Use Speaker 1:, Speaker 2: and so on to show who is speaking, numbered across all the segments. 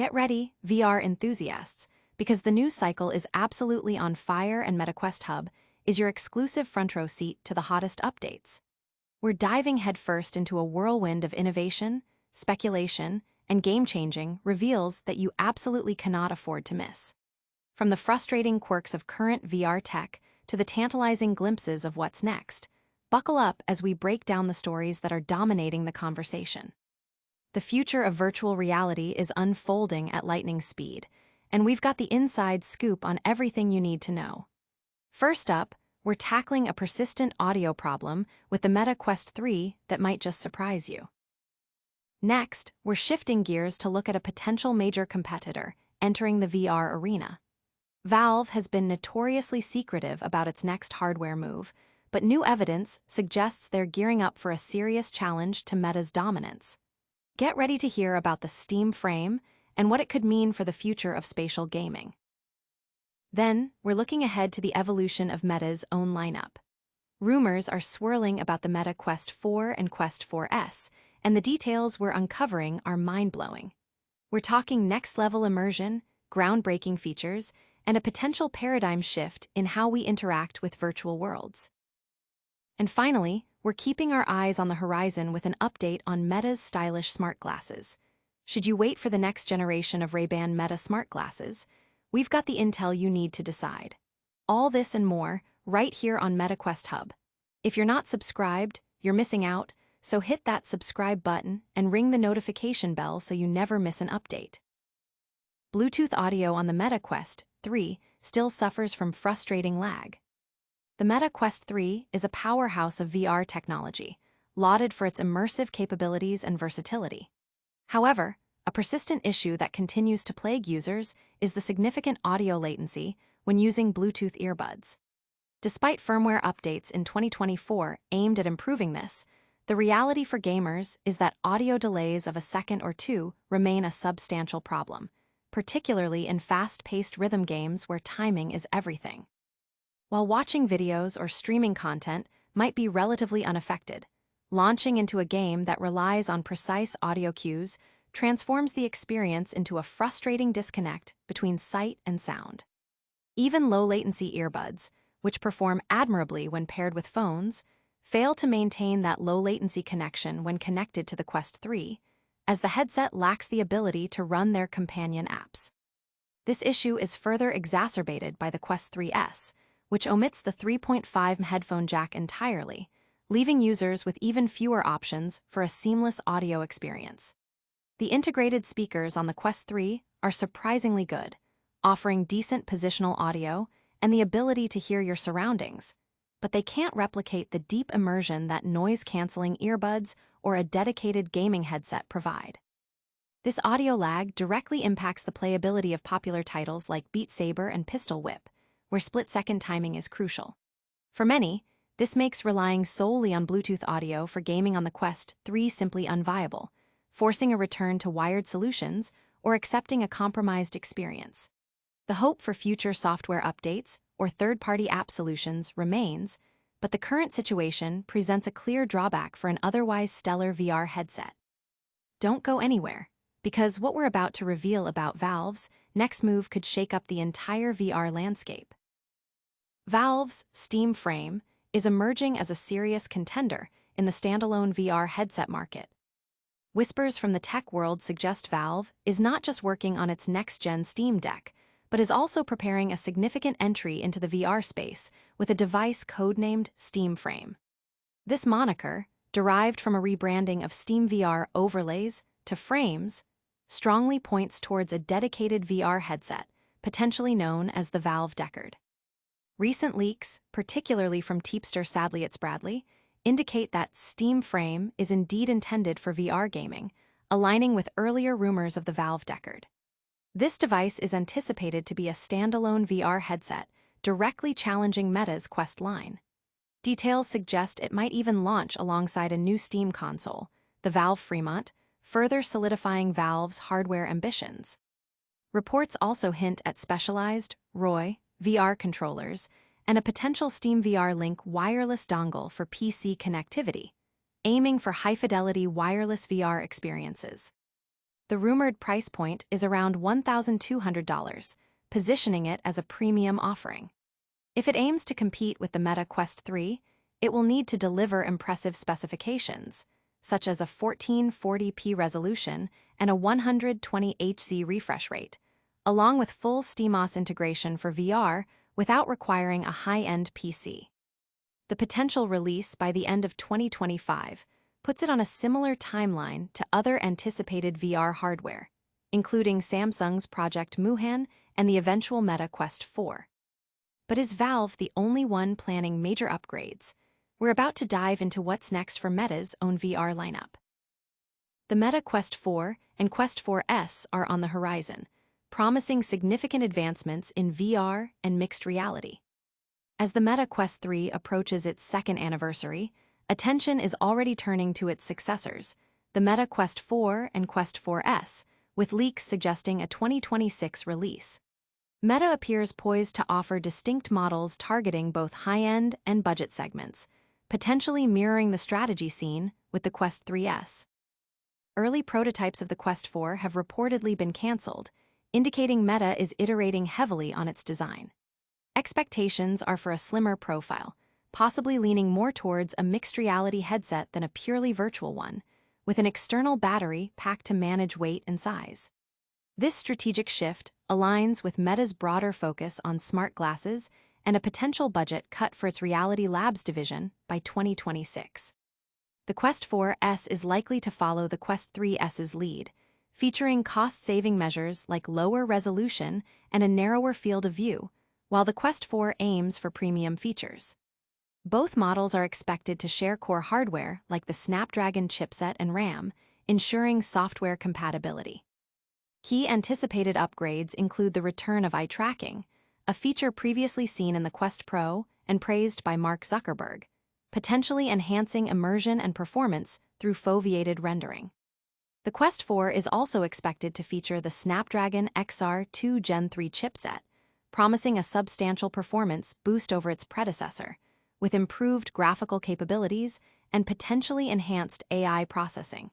Speaker 1: Get ready, VR enthusiasts, because the news cycle is absolutely on fire and MetaQuest Hub is your exclusive front row seat to the hottest updates. We're diving headfirst into a whirlwind of innovation, speculation, and game-changing reveals that you absolutely cannot afford to miss. From the frustrating quirks of current VR tech to the tantalizing glimpses of what's next, buckle up as we break down the stories that are dominating the conversation. The future of virtual reality is unfolding at lightning speed, and we've got the inside scoop on everything you need to know. First up, we're tackling a persistent audio problem with the MetaQuest 3 that might just surprise you. Next, we're shifting gears to look at a potential major competitor entering the VR arena. Valve has been notoriously secretive about its next hardware move, but new evidence suggests they're gearing up for a serious challenge to Meta's dominance. Get ready to hear about the Steam Frame and what it could mean for the future of spatial gaming. Then, we're looking ahead to the evolution of Meta's own lineup. Rumors are swirling about the Meta Quest 4 and Quest 4S, and the details we're uncovering are mind-blowing. We're talking next-level immersion, groundbreaking features, and a potential paradigm shift in how we interact with virtual worlds. And finally, we're keeping our eyes on the horizon with an update on Meta's stylish smart glasses. Should you wait for the next generation of Ray-Ban Meta smart glasses, we've got the intel you need to decide. All this and more, right here on MetaQuest Hub. If you're not subscribed, you're missing out, so hit that subscribe button and ring the notification bell so you never miss an update. Bluetooth audio on the MetaQuest 3 still suffers from frustrating lag. The MetaQuest 3 is a powerhouse of VR technology, lauded for its immersive capabilities and versatility. However, a persistent issue that continues to plague users is the significant audio latency when using Bluetooth earbuds. Despite firmware updates in 2024 aimed at improving this, the reality for gamers is that audio delays of a second or two remain a substantial problem, particularly in fast-paced rhythm games where timing is everything. While watching videos or streaming content might be relatively unaffected, launching into a game that relies on precise audio cues transforms the experience into a frustrating disconnect between sight and sound. Even low-latency earbuds, which perform admirably when paired with phones, fail to maintain that low-latency connection when connected to the Quest 3, as the headset lacks the ability to run their companion apps. This issue is further exacerbated by the Quest 3S, which omits the 3.5 headphone jack entirely, leaving users with even fewer options for a seamless audio experience. The integrated speakers on the Quest 3 are surprisingly good, offering decent positional audio and the ability to hear your surroundings, but they can't replicate the deep immersion that noise-canceling earbuds or a dedicated gaming headset provide. This audio lag directly impacts the playability of popular titles like Beat Saber and Pistol Whip, where split-second timing is crucial. For many, this makes relying solely on Bluetooth audio for gaming on the Quest 3 simply unviable, forcing a return to wired solutions or accepting a compromised experience. The hope for future software updates or third-party app solutions remains, but the current situation presents a clear drawback for an otherwise stellar VR headset. Don't go anywhere, because what we're about to reveal about Valve's next move could shake up the entire VR landscape. Valve's Steam Frame is emerging as a serious contender in the standalone VR headset market. Whispers from the tech world suggest Valve is not just working on its next-gen Steam Deck, but is also preparing a significant entry into the VR space with a device codenamed Steam Frame. This moniker, derived from a rebranding of Steam VR overlays to frames, strongly points towards a dedicated VR headset, potentially known as the Valve Deckard. Recent leaks, particularly from Teepster Sadly It's Bradley, indicate that Steam Frame is indeed intended for VR gaming, aligning with earlier rumors of the Valve Deckard. This device is anticipated to be a standalone VR headset, directly challenging Meta's Quest line. Details suggest it might even launch alongside a new Steam console, the Valve Fremont, further solidifying Valve's hardware ambitions. Reports also hint at specialized, ROI, VR controllers, and a potential Steam VR Link wireless dongle for PC connectivity, aiming for high-fidelity wireless VR experiences. The rumored price point is around $1,200, positioning it as a premium offering. If it aims to compete with the MetaQuest 3, it will need to deliver impressive specifications, such as a 1440p resolution and a 120Hz refresh rate, along with full SteamOS integration for VR without requiring a high-end PC. The potential release by the end of 2025 puts it on a similar timeline to other anticipated VR hardware, including Samsung's Project Muhan and the eventual MetaQuest 4. But is Valve the only one planning major upgrades? We're about to dive into what's next for Meta's own VR lineup. The Meta Quest 4 and Quest 4S are on the horizon, promising significant advancements in VR and mixed reality. As the Meta Quest 3 approaches its second anniversary, attention is already turning to its successors, the Meta Quest 4 and Quest 4S, with leaks suggesting a 2026 release. Meta appears poised to offer distinct models targeting both high-end and budget segments, potentially mirroring the strategy scene with the Quest 3S. Early prototypes of the Quest 4 have reportedly been cancelled, indicating Meta is iterating heavily on its design. Expectations are for a slimmer profile, possibly leaning more towards a mixed reality headset than a purely virtual one, with an external battery packed to manage weight and size. This strategic shift aligns with Meta's broader focus on smart glasses and a potential budget cut for its Reality Labs division by 2026. The Quest 4S is likely to follow the Quest 3S's lead, featuring cost-saving measures like lower resolution and a narrower field of view, while the Quest 4 aims for premium features. Both models are expected to share core hardware like the Snapdragon chipset and RAM, ensuring software compatibility. Key anticipated upgrades include the return of eye tracking, a feature previously seen in the Quest Pro and praised by Mark Zuckerberg, potentially enhancing immersion and performance through foveated rendering. The Quest 4 is also expected to feature the Snapdragon XR2 Gen 3 chipset, promising a substantial performance boost over its predecessor, with improved graphical capabilities and potentially enhanced AI processing.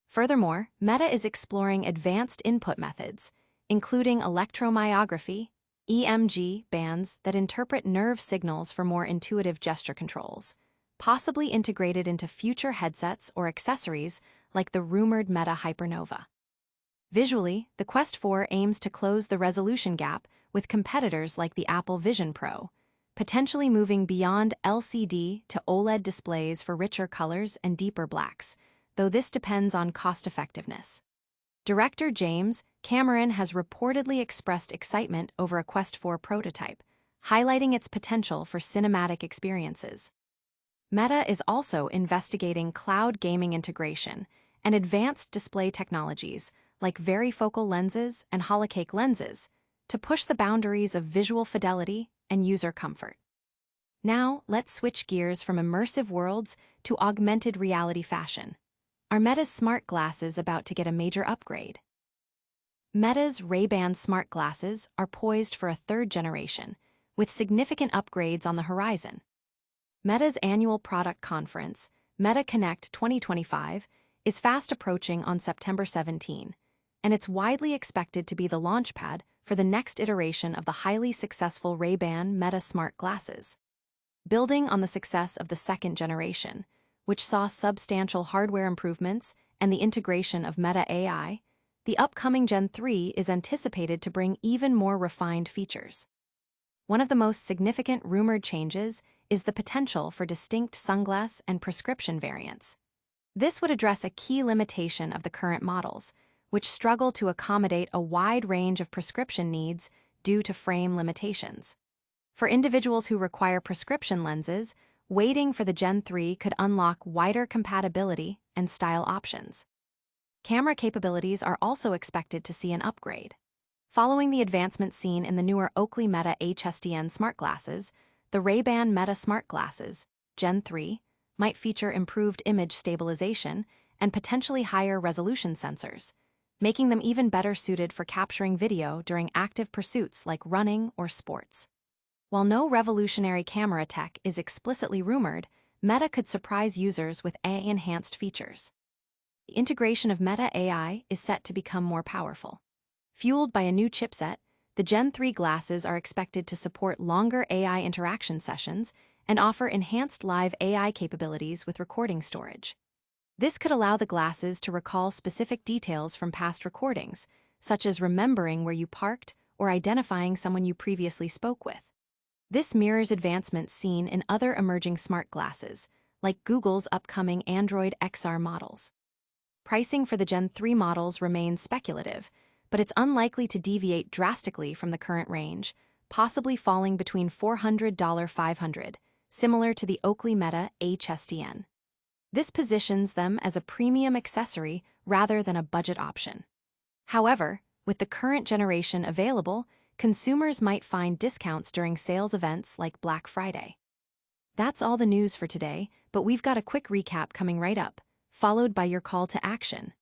Speaker 1: Furthermore, Meta is exploring advanced input methods, including electromyography, EMG bands that interpret nerve signals for more intuitive gesture controls, possibly integrated into future headsets or accessories like the rumored Meta Hypernova. Visually, the Quest 4 aims to close the resolution gap with competitors like the Apple Vision Pro, potentially moving beyond LCD to OLED displays for richer colors and deeper blacks, though this depends on cost-effectiveness. Director James Cameron has reportedly expressed excitement over a Quest 4 prototype, highlighting its potential for cinematic experiences. Meta is also investigating cloud gaming integration and advanced display technologies like varifocal lenses and holocake lenses to push the boundaries of visual fidelity and user comfort. Now, let's switch gears from immersive worlds to augmented reality fashion. Are Meta's smart glasses about to get a major upgrade? Meta's Ray-Ban smart glasses are poised for a third generation, with significant upgrades on the horizon. Meta's annual product conference, MetaConnect 2025, is fast approaching on September 17, and it's widely expected to be the launchpad for the next iteration of the highly successful Ray-Ban Meta smart glasses. Building on the success of the second generation, which saw substantial hardware improvements and the integration of Meta AI, the upcoming Gen 3 is anticipated to bring even more refined features. One of the most significant rumored changes is the potential for distinct sunglass and prescription variants. This would address a key limitation of the current models, which struggle to accommodate a wide range of prescription needs due to frame limitations. For individuals who require prescription lenses, waiting for the Gen 3 could unlock wider compatibility and style options. Camera capabilities are also expected to see an upgrade. Following the advancements seen in the newer Oakley Meta HSDN smart glasses, the Ray-Ban Meta smart glasses, Gen 3, might feature improved image stabilization and potentially higher resolution sensors, making them even better suited for capturing video during active pursuits like running or sports. While no revolutionary camera tech is explicitly rumored, Meta could surprise users with AI-enhanced features. The integration of Meta AI is set to become more powerful. Fueled by a new chipset, the Gen 3 glasses are expected to support longer AI interaction sessions and offer enhanced live AI capabilities with recording storage. This could allow the glasses to recall specific details from past recordings, such as remembering where you parked or identifying someone you previously spoke with. This mirrors advancements seen in other emerging smart glasses, like Google's upcoming Android XR models. Pricing for the Gen 3 models remains speculative, but it's unlikely to deviate drastically from the current range, possibly falling between $400–$500, similar to the Oakley Meta HSDN. This positions them as a premium accessory rather than a budget option. However, with the current generation available, consumers might find discounts during sales events like Black Friday. That's all the news for today, but we've got a quick recap coming right up, followed by your call to action.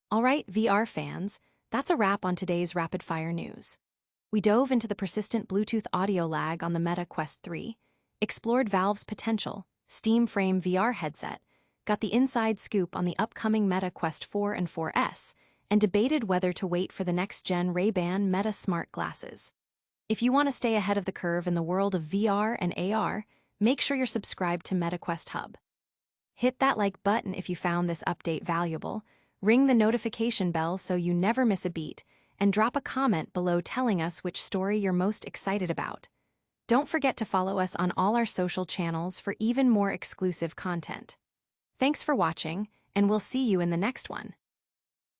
Speaker 1: All right, VR fans, that's a wrap on today's rapid-fire news. We dove into the persistent Bluetooth audio lag on the MetaQuest 3, explored Valve's potential Steam Frame VR headset, got the inside scoop on the upcoming MetaQuest 4 and 4S, and debated whether to wait for the next-gen Ray-Ban Meta Smart glasses. If you want to stay ahead of the curve in the world of VR and AR, make sure you're subscribed to MetaQuest Hub. Hit that like button if you found this update valuable, ring the notification bell so you never miss a beat, and drop a comment below telling us which story you're most excited about. Don't forget to follow us on all our social channels for even more exclusive content. Thanks for watching, and we'll see you in the next one.